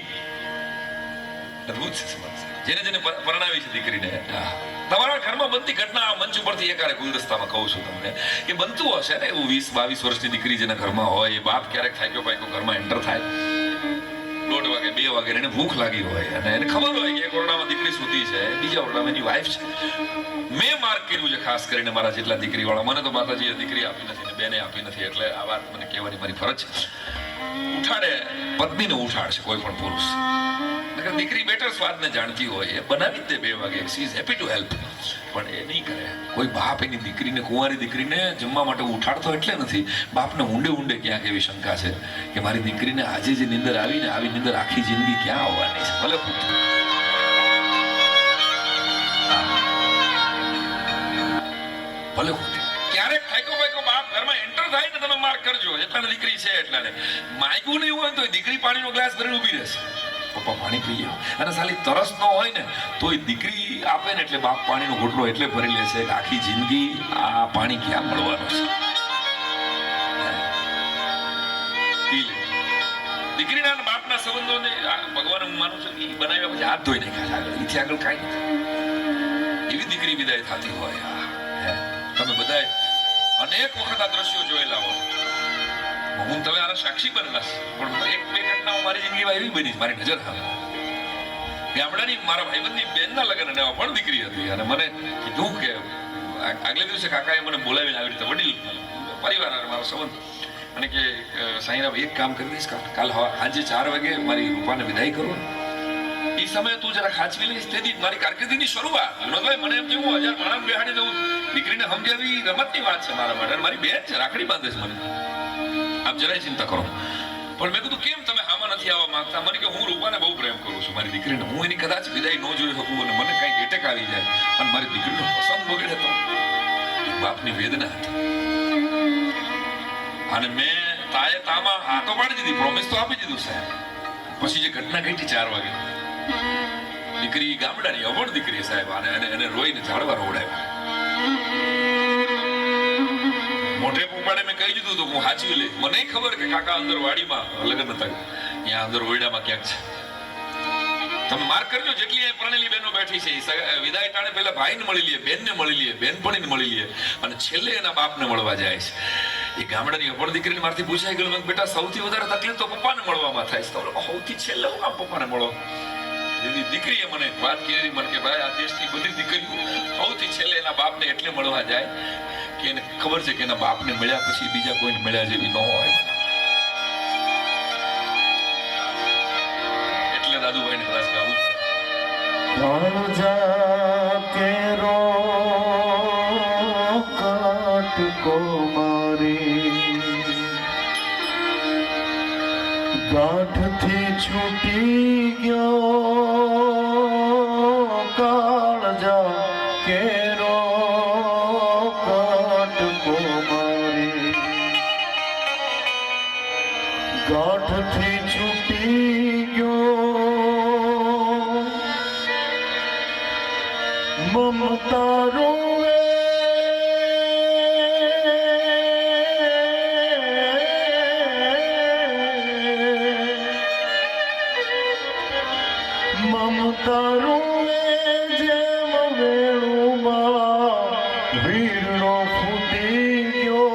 S6: અદભુત છે સમાજ. જેને પરણાવી છે દીકરીને, તમારા ઘરમાં બનતી ઘટના આ મંચ ઉપરથી એકારે ગુલદસ્તામાં કહું છું તમને કે બનતું હશે ને એવું. 20-22 વર્ષની દીકરી જેના ઘરમાં હોય, એ બાપ ક્યારેક થાક્યો પાક્યો ઘરમાં એન્ટર થાય, 1:30 વાગે 2 વાગે એને ભૂખ લાગી હોય અને એને ખબર હોય કે એક ઓરડામાં દીકરી સૂતી છે, બીજા ઓરડામાં એની વાઈફ છે. મેં માર્ક કર્યું છે ખાસ કરીને મારા જેટલા દીકરી વાળા. મને તો માતાજીએ દીકરી આપી નથી ને બેને આપી નથી, એટલે આ વાત મને કહેવાની મારી ફરજ છે. ઉઠાડે પત્નીને ઉઠાડશે કોઈ પણ પુરુષ. દીકરી બેટર સ્વાદને જાણતી હોય, એ બનાવી જ દે 2 વાગે. She is happy to help. પણ એ નહીં કરે. કોઈ બાપ એની દીકરીને, કુંવારી દીકરીને જમવા માટે ઉઠાડતો એટલે નથી. બાપને ઊંડે ક્યાંક એવી શંકા છે કે મારી દીકરીને આજે જે નીંદર આવીને આવી નીંદર આખી જિંદગી ક્યાં આવવાની છે. ભલે ભલે ક્યારેક થાક્યો બાપ ઘરમાં એન્ટર થાય ને તમે માર્ક કરજો, એટલાને દીકરી છે એટલાને. માગ્યું નહીં હોય તો દીકરી પાણીનો ગ્લાસ ભરીને ઊભી રહેશે, પપ્પા પાણી પી લો. અને સાલી તરસ ન હોય ને તો એ દીકરી આપે ને એટલે બાપ પાણીનો ઘૂંટડો એટલે ભરી લે છે કે આખી જિંદગી આ પાણી ક્યાં મળવાનું છે. દીકરીના અને બાપના સંબંધોને ભગવાન હું માનું છું કે બનાવ્યા પછી હાથ ધોઈ નાખ્યા આગળ. એથી આગળ કાંઈ નથી. એવી દીકરી વિદાય થતી હોય. તમે બધાએ અનેક વખત આ દ્રશ્યો જોયેલા હોય. હું તમે આના સાક્ષી બનેલા છે, પણ 1-2 ઘટનાઓ મારી જિંદગીમાં એવી બની મારી નજર સામે. ગામડાની મારા ભાઈબંધની બેનના લગ્ન અને પણ દીકરી હતી, અને મને કીધું કે આગલે દિવસે કાકાએ મને બોલાવીને આવી રીતે વડીલ પરિવાર મારો સંબંધ, અને કે સાંઈરામ એક કામ કરી દઈશ, કાલ સાંજે 4 વાગે મારી રૂપાને વિદાય કરો. એ સમયે તું જરા ખાંચવી લઈશ. તેથી મારી કારકિર્દીની શરૂઆત. વિનોદભાઈ મને એમ થયું 1000 માણસ બેહાડી દઉં. દીકરીને સમજાવી રમતની વાત છે મારા માટે. મારી બેન છે, રાખડી બાંધે છે મને. આપ જરાય ચિંતા કરો. પણ મેં કીધું કેમ તમે આમાં નથી આવવા માંગતા? મને કે હું રૂપાને બહુ પ્રેમ કરું છું, મારી દીકરીને. હું એની કદાચ વિદાય ન જોઈ શકું અને મને કઈક એટેક આવી જાય અને મારી દીકરીનો પસંદ બગડે તો બાપની વેદના હતી. અને મેં તામાં આ તો પાડી દીધી, પ્રોમિસ તો આપી દીધું સાહેબ. પછી જે ઘટના ઘટી 4 વાગે, દીકરી ગામડાની અવળ દીકરી સાહેબ, અને એને રોઈને ઝાડવા રોવડાવ્યા. મોઢે પોપાડે મેં કહી દીધું તો હું હાચવી લઈશ. મને ખબર કે કાકા અંદર વાડીમાં લગ્ન હતા, ત્યાં અંદર ઓરડામાં ક્યાંક છે. તમે માર્ક કરજો, જેટલી અહીં પરણેલી બહેનો બેઠી છે વિદાય ટાણે પહેલા ભાઈને મળી લે, બેનને મળી લે, બેનપણીને મળી લે, અને છેલ્લે એના બાપને મળવા જાય છે. એ ગામડાની અપણ દીકરીને મારથી પૂછાઈ ગયું, બેટા સૌથી વધારે તકલીફ તો પપ્પાને મળવામાં થાય છે. તો સૌથી છેલ્લે હું આમ પપ્પાને મળો. એવી દીકરીએ મને વાત કરી, મને કે ભાઈ આ દેશની બધી દીકરીઓ સૌથી છેલ્લે એના બાપને એટલે મળવા જાય કે એને ખબર છે કે એના બાપને મળ્યા પછી બીજા કોઈને મળ્યા જેવી ન હોય. દાદુભાઈને કદાચ ગાવું પડે.
S2: કાળજા કેરો કાટકો મારી ગાંઠથી છૂટી ગયો કાળજા કેરો કાટકો મારી ગાંઠથી છૂટી ગયો મમતા રોવે મમતા રોવે જેમ વેણુમાં વીરનો ફૂટી ગયો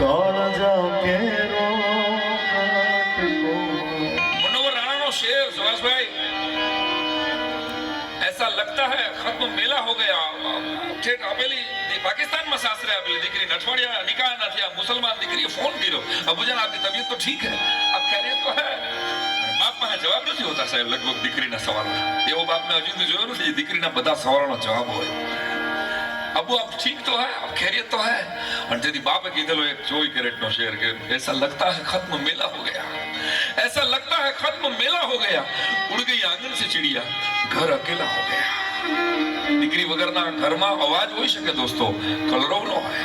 S2: કાળજા કેરો કાટકો
S6: मनोहर राणा नो शेर सुभाष भाई, ऐसा लगता है खत्म मेला हो गया. ठेठ अपेली पाकिस्तान में सासरे अपेली दीकरी अठवाडिया निकाह ना थया, मुसलमान दीकरी फोन કર્યો, अबूजान आपकी तबीयत तो ठीक है, आप खैरियत तो है? बाप में जवाब नहीं होता साहेब लगभग દીકરીના સવાલનો. એવો બાપ મેં હજુ સુધી જોયો નથી દીકરીના બધા સવાલોનો જવાબ હોય. अबू आप ठीक तो है, आप खैरियत तो है? और यदि बाप कीधेलो एक 24 कैरेट नो शेर के ऐसा लगता है खत्म मेला हो गया, ऐसा लगता है खत्म मेला हो गया, उड़ गई आंगन से चिड़िया, घर अकेला हो गया. દીકરી વગરના ઘરમાં અવાજ હોઈ શકે દોસ્તો, કલરવ નો હોય.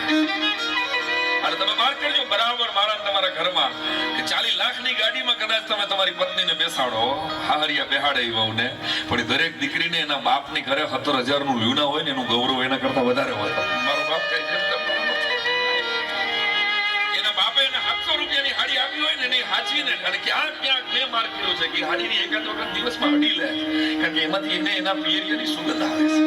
S6: અને તમે માર્ક કરજો બરાબર મારા ને તમારા ઘરમાં કે 40 લાખની ગાડીમાં કદાચ તમે તમારી પત્નીને બેસાડો, હાહરિયા બેહાડે એ વહુને, પણ એ દરેક દીકરીને એના બાપની ઘરે 17,000 નું લ્યુના હોય ને એનું ગૌરવ એના કરતા વધારે હોય. મારો બાપ કહે છે એના બાપે એને 700 રૂપિયાની હાડી આપી હોય ને એની હાચવીને અને ક્યાંક ક્યાંક મેં માર્ક કર્યો છે કે હાડીની એકાદ વખત દિવસમાં અડી લે, કારણ કે એમાંથી એને એના પિયરિયાની સુગંધ આવે છે.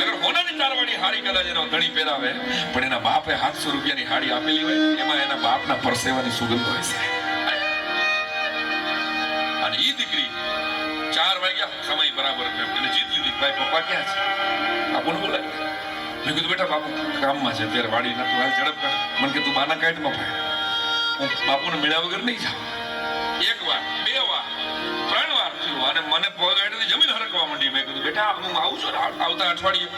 S6: અગર હોનાની તારવાળી હાડી કદાચ એનો ધણી પહેરાવે, પણ એના બાપે 700 રૂપિયાની હાડી આપેલી હોય એમાં એના બાપના પરસેવાની સુગંધ હોય છે. અને ઈ દીકરી 4 વાગ્યા સમય બરાબર એને જીત લીધી, ભાઈ પપ્પા ક્યાં છે? બાપુને બોલાવી. મેં કીધું બેટા બાપુ કામમાં છે અત્યારે વાડી ના, તું હાલ ઝડપ કર. મને કે તું બાના કાઢમાં ભાઈ, હું બાપુને મળ્યા વગર નહીં જાઉં. 1 વાર 2 વાર 3 વાર થયું અને મને પગાડી જમીન હરકવા માંડી. મેં કીધું બેટા હું આવું છું ને આવતા અઠવાડિયે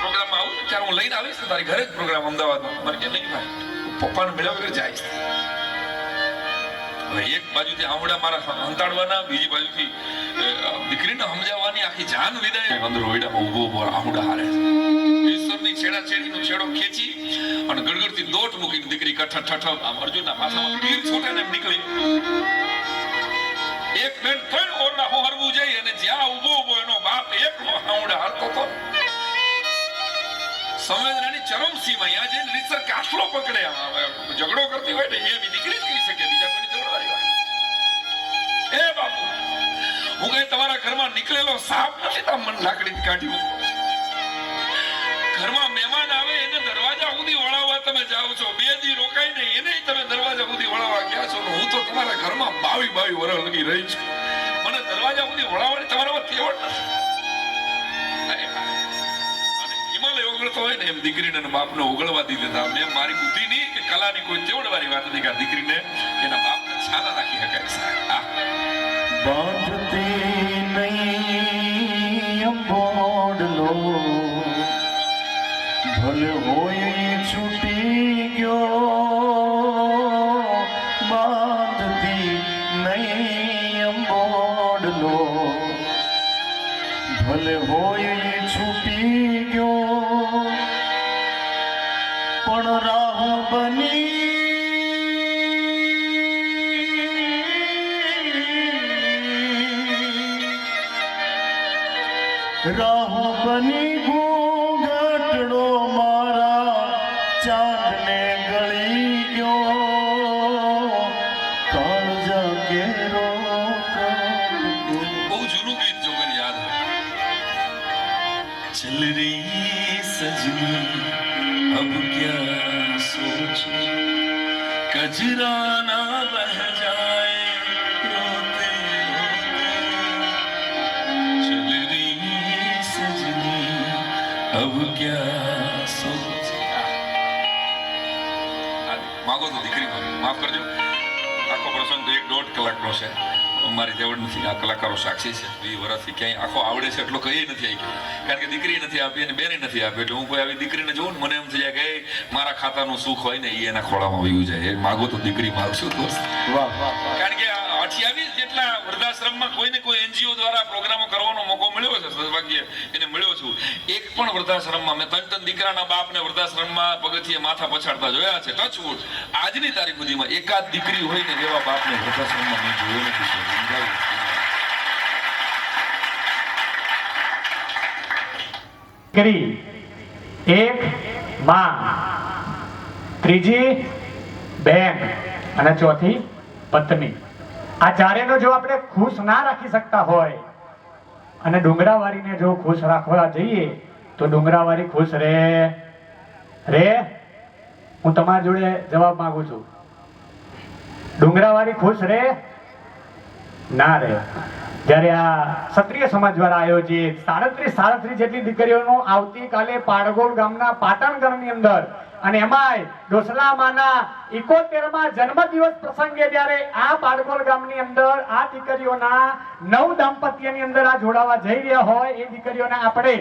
S6: પ્રોગ્રામમાં આવું છું ત્યારે હું લઈને આવીશ ને તારી ઘરે જ પ્રોગ્રામ અમદાવાદમાં. મને કે નહીં ભાઈ પપ્પાને મળ્યા વગર જાય છે. હવે એક બાજુથી આમડા મારા હંતાડવાના, બીજી બાજુથી દીકરીને સમજાવવાની આખી જાન વિદાય અંદર ઓયડામાં ઊભો ઊભો આમડા હારે છે. ઈશ્વરની છેડાછેડીનો છેડો ખેંચી અને ગડગડથી દોટ મૂકીને દીકરી કઠ ઠઠ આમ અર્જુનના પાછામાં તીર છોટાને એમ નીકળી. એક બેન 3 ઓરના હોહરવું જઈ અને જ્યાં ઊભો ઊભો એનો બાપ એકલો આમડા હારતો હતો. સંવેદનાની ચરમ સીમા અહીંયા જઈને રીતસર કાસલો પકડે. ઝઘડો કરતી હોય ને એ દીકરી જ કરી શકે, બીજા કોઈ ઝઘડો હોય. એ બાપુ હું કઈ તમારા ઘરમાં નીકળેલો સાપ નથી, તો મન લાકડી કાઢ્યું. ઘરમાં મહેમાન આવે એને દરવાજા સુધી વળાવવા તમે જાઓ છો, 2 દી રોકાઈને એને તમે દરવાજા સુધી વળાવવા ગયા છો. હું તો તમારા ઘરમાં 22 વર્ષ લગી રહી છું, મને દરવાજા સુધી વળાવવાની તમારામાં તેવડ નથી. હિમાલય ઓગળતો હોય ને એમ દીકરીને બાપને ઓગળવા દીધા. મેં મારી બુદ્ધિની કે કલાની કોઈ તેવડવાળી વાત નથી કે આ દીકરીને એના બાપને છાલા રાખી શકાય.
S2: બાંધતી નહીં અંબોડલો ભલે હોય છૂટી ગયો, બાંધતી નહીં અંબોડલો ભલે હોય છૂટી ગયો, પણ રાહ બની રાહ બની ઘૂંઘટડો મારા ચાંદને ગળી ગયો, કાળજા કેરો
S6: બહુ જૂનું ગીત જો મને યાદ હોય. ચલ રહી સજની અબ ક્યા સોચ, કજરા ના બહ જાए રોતે રોતે, ચલ રહી સજની અબ ક્યા સોચ. માગો તો દીકરી માફ કરજો, આખો પ્રસંગ તો 1.5 કલાકનો છે. મારી તેવડ નથી. આ કલાકારો સાક્ષી છે. 20 વર્ષથી ક્યાંય આખો આવડે છે એટલો કઈ નથી આવી કારણ કે દીકરી નથી આપી અને બેને નથી આપી. એટલે હું કોઈ આવી દીકરીને જોઉં ને મને એમ થઈ જાય કે મારા ખાતાનું સુખ હોય ને એ એના ખોળામાં વયું જાય. એ માગો તો દીકરી માગશું દોસ્ત. કારણ કે 28 જેટલા વૃદ્ધાશ્રમમાં કોઈ ને કોઈ NGO દ્વારા પ્રોગ્રામો કરવાનો મોકો મળ્યો છે. સૌભાગ્ય એને મળ્યો છું. એક પણ વૃદ્ધાશ્રમમાં મેં 3 દીકરાના બાપને વૃદ્ધાશ્રમમાં પગથિયે માથા પછાડતા જોયા છે. ટચવુડ આજની તારીખ સુધીમાં એકાદ દીકરી હોય ને એવા બાપને વૃદ્ધાશ્રમમાં મેં જોયો નથી.
S5: કરી એક માં, ત્રીજી બેન અને ચોથી પત્ની. આ ચારેનો જો આપણે ખુશ ના રાખી શકતા હોય અને ડુંગરાવાળીને જો ખુશ રાખવા જઈએ તો ડુંગરાવાળી ખુશ રે હું તમારી જોડે જવાબ માંગુ છું. ડુંગરાવાળી ખુશ રે ના રે. જ્યારે આ ક્ષત્રિય સમાજ દ્વારા આયોજિત 37 જેટલી દીકરીઓનો આવતીકાલે પાડગોળ ગામના પાટણગઢની અંદર અને એમાંય ડોસલામાના 71મા જન્મદિવસ પ્રસંગે જ્યારે આ પાડગોળ ગામની અંદર આ દીકરીઓના 9 દાંપત્યની અંદર આ જોડાવા જઈ રહ્યા હોય એ દીકરીઓને આપણે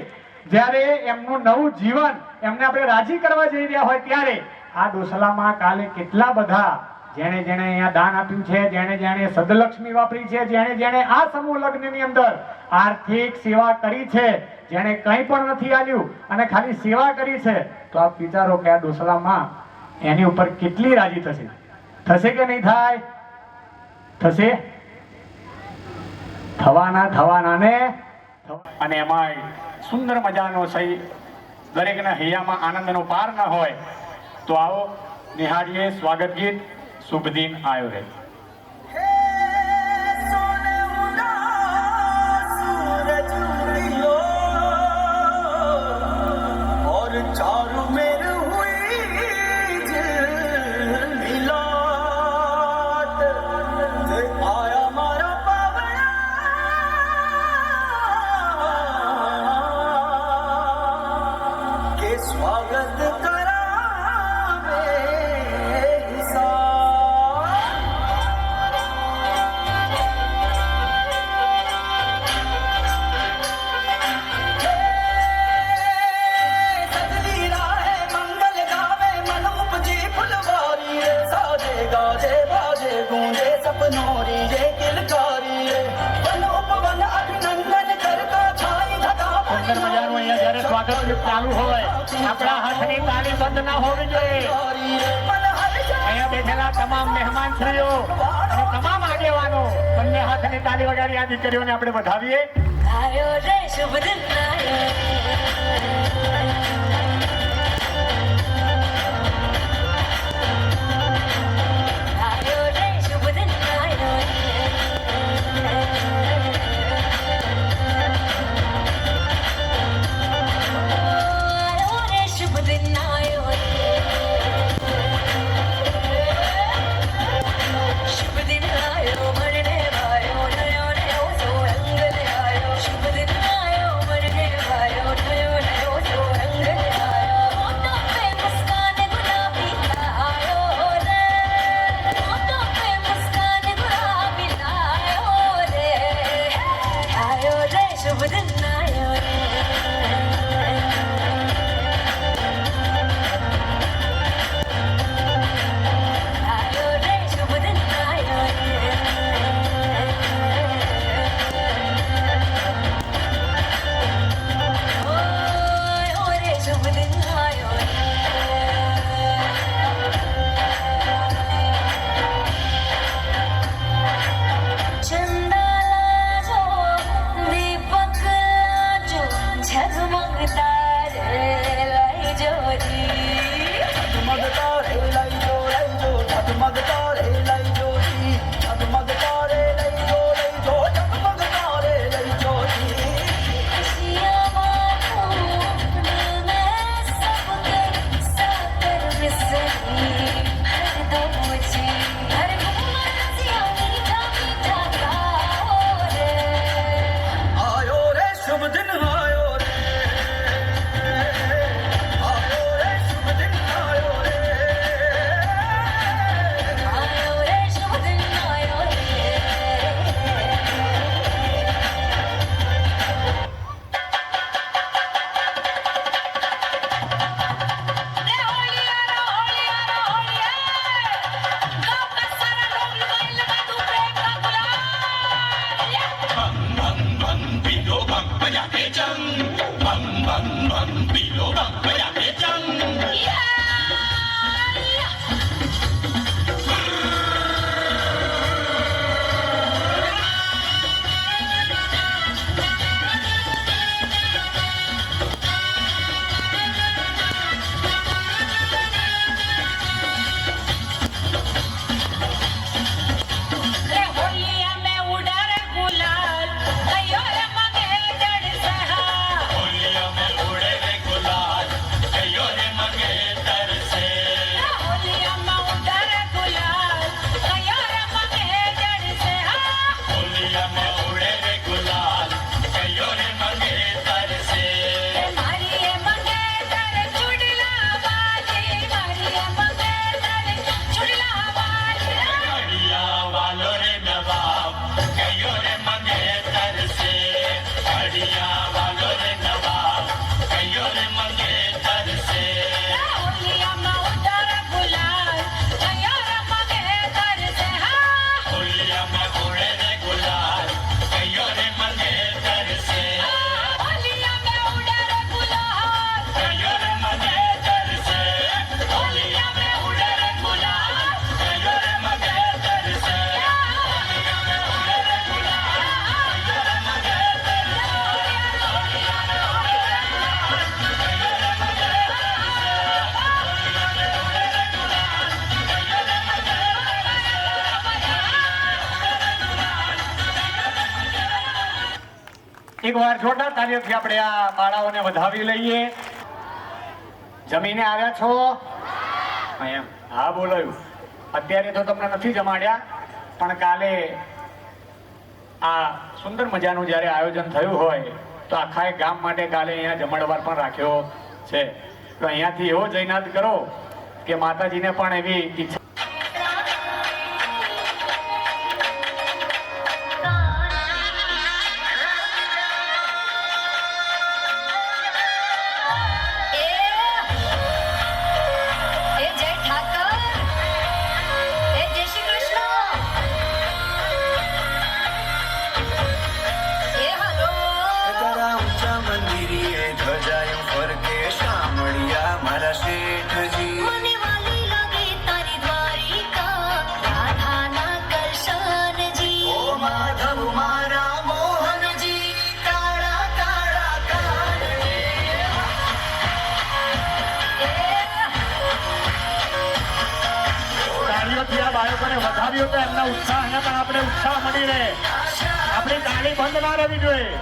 S5: જ્યારે એમનું નવું જીવન એમને આપણે રાજી કરવા જઈ રહ્યા હોય ત્યારે આ ડોસલામાં કાલે કેટલા બધા જેણે અહીંયા દાન આપ્યું છે, જેણે સદલક્ષ્મી વાપરી છે, જેણે આ સમૂહ લગ્નની અંદર આર્થિક સેવા કરી છે, જેણે કંઈ પણ નથી આલ્યું અને ખાલી સેવા કરી છે, તો આપ વિચારો કે આ ડોસલામાં એની ઉપર કેટલી રાજી થશે કે નહીં થાય? થશે. થવાના ને અને એમાં સુંદર મજાનો સહી દરેકના હૈયામાં આનંદનો પાર ન હોય તો આવો નિહાળીએ સ્વાગત ગીત शुभ दिन आयो रे.
S2: और चारू मेर हुई मिलात आया मारा पावड़ा के स्वागत करा
S5: ચાલુ હોય આપણા હાથની તાળી બંધ ના હોવી જોઈએ. અહીંયા બેઠેલા તમામ મહેમાનશ્રીઓ અને તમામ આગેવાનો બંને હાથની તાળી વગાડી આ દીકરીઓને આપણે વધાવીએ.
S7: આયો રે શુભ દિન આયો.
S5: એકવાર જોરદાર તાળીઓથી આપણે આ બાળાઓને વધાવી લઈએ. જમીને આવ્યા છો? એમ હા બોલાયું. અત્યારે તો તમને નથી જમાડ્યા, પણ કાલે આ સુંદર મજાનું જ્યારે આયોજન થયું હોય તો આખા એક ગામ માટે કાલે અહીંયા જમણવાર પણ રાખ્યો છે. તો અહીંયાથી એવો જયનાદ કરો કે માતાજીને પણ એવી ઈચ્છા
S7: એ જય ઠાકર એ જય શ્રી કૃષ્ણ એ હલો
S2: તારા ઊંચા મંદિરે ધજાયું ફરકે શામળિયા મારા શેઠજી
S7: મને વાલી લાગે તારી દ્વારિકા રાધાના કરશનજી
S2: ઓ માધવ મારા મોહનજી કાળા કાળા કાળજી
S5: તાળીઓથી આ બાળકોને વધાવ્યો તો એમના ઉત્સાહને પણ આપણે ઉત્સાહ મળી રહે. આપણી તાળી બંધ ના રહેવી જોઈએ.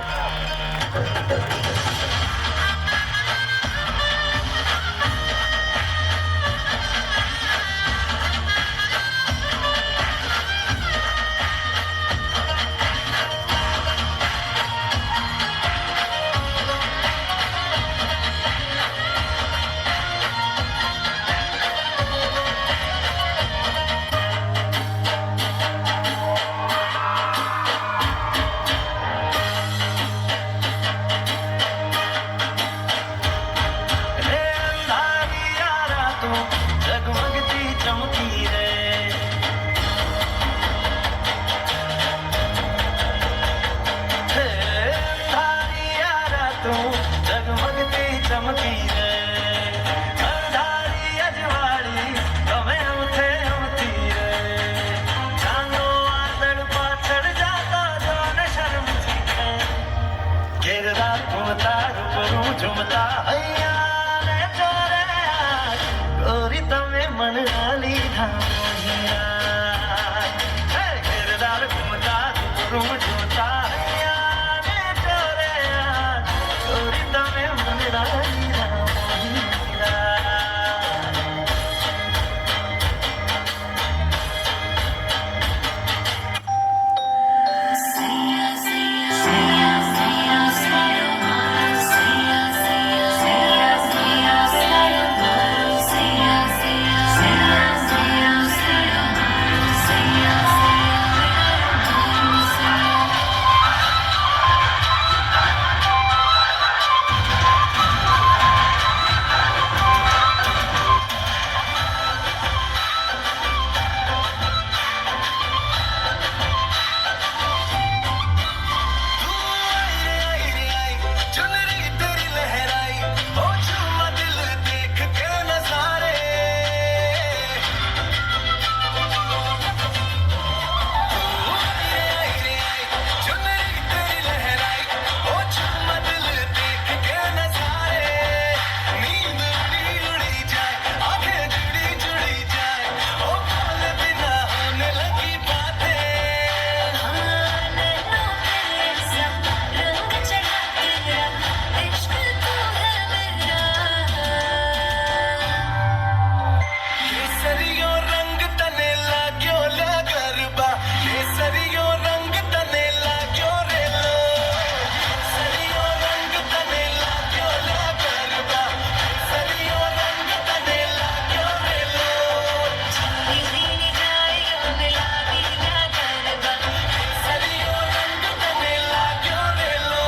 S2: રે અંધારિયા રાતો જગમગતી ચમકી રે હે અંધારિયા રાતો જગમગતી ચમકી રે અંધારી અજવાળી ગમે ઉઠે ઉઠી રે ચાંદો વાદળ પાછળ જાતો જોને શરમથી ઘેરદાર ઘૂમતા રૂપરું ઝુમતા હૈયા ને ચોરે ગોરી તમે મન લીધા મોહિયા હે ઘેરદાર ઘૂમતા રૂપરું ઝુમતા હૈયા ને ચોરે ગોરી તમે મન લીધા મોહિયા
S7: સૈયા સૈયા સૈયા સૈયા સૈયા સૈયા સૈયા સૈયા સૈયા સૈયા સૈયા
S2: चुनरी तेरी लहराई ओ झूमा दिल देख के नजारे चुनरी तेरी लहराई ओ झूमा दिल देख के नजारे नींद उड़ी उड़ी जाए आंखें जुड़ी जुड़ी जाए ओ बोल बिना होने लगी बातें
S7: रंग चढ़ा तेरा इश्क तू है मेरा
S2: केसरियो रंग तने लाग्यो ला गरबा केसरियो रंग तने लाग्यो रे लो केसरियो रंग तने लाग्यो ला गरबा केसरियो रंग तने लाग्यो रे लो
S7: दीदी जाएगा मिला दीदा गरबा
S2: केसरियो रंग तने लाग्यो रे लो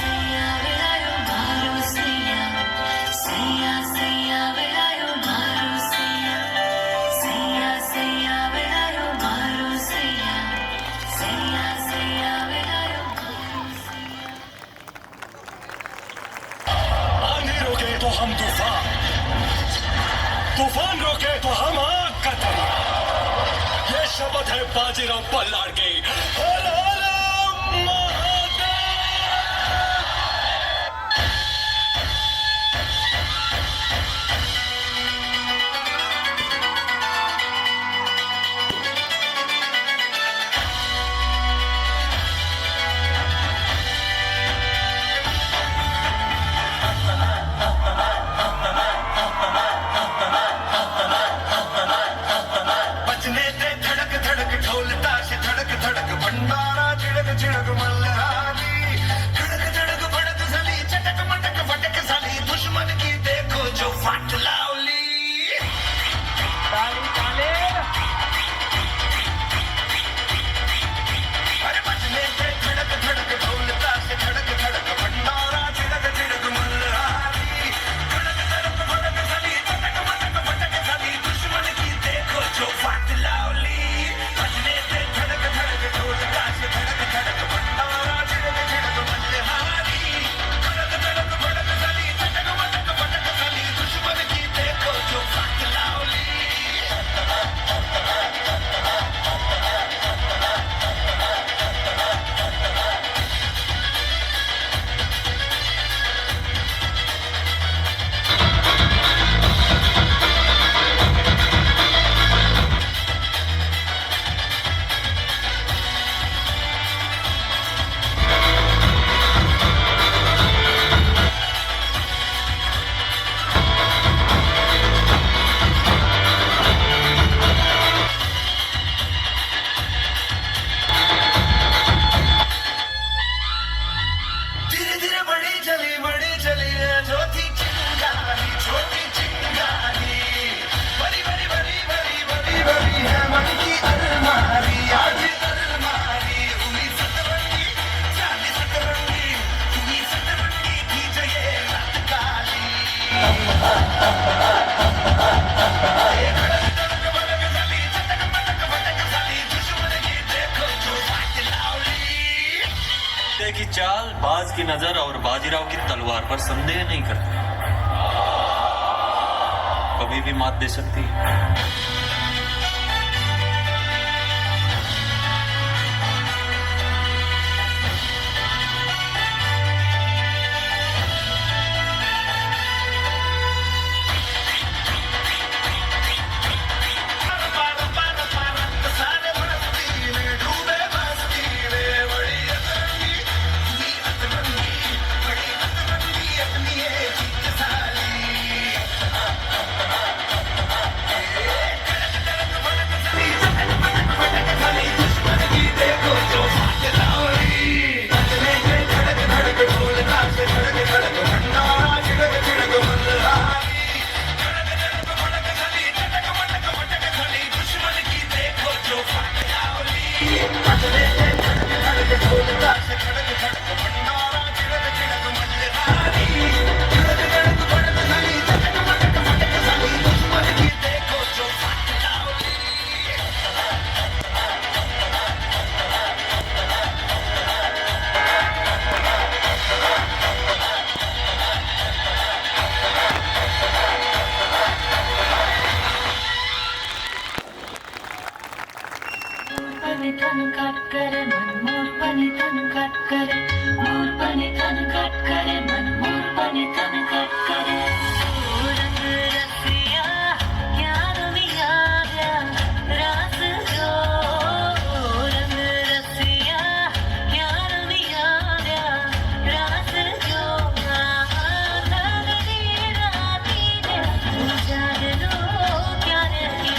S7: સૈયા વેલાયો મારો સૈયા સૈયા સૈયા વેલાયો મારો સૈયા સૈયા સૈયા વેલાયો મારો સૈયા સૈયા સૈયા વેલાયો મારો સૈયા
S8: आंधी रोके तो हम तूफान, तूफान रोके तो हम आग का तमा। ये शपथ है बाजीराव बल्लार की।
S9: चालबाज की नजर और बाजीराव की तलवार पर संदेह नहीं करता, कभी भी मात दे सकती है।
S7: तन काट करे मन मोर पनी तन काट करे मोर पनी तन काट करे मन मोर पनी तन काट करे ओ रंग रसिया क्या रमिया रास जो रंग रसिया क्या रमिया रास जो राती रे जागरो क्या रे की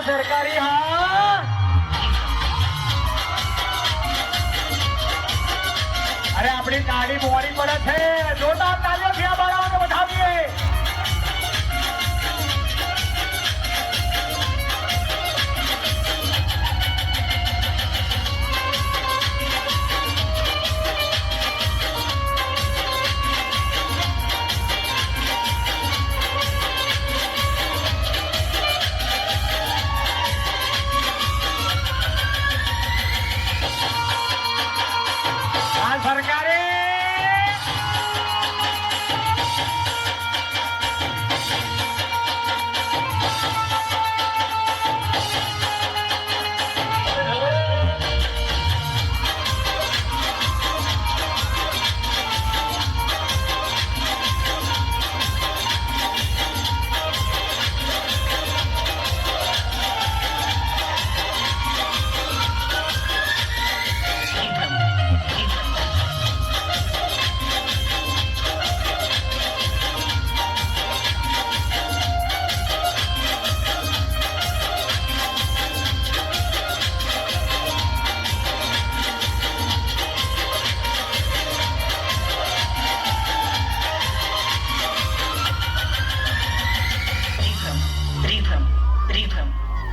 S5: સરકારી હા અરે આપણી તાળી મોડી પડે છે જોરદાર તાળીઓથી આ બાળાઓને વધાવીએ સરકારે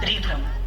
S10: રીધમ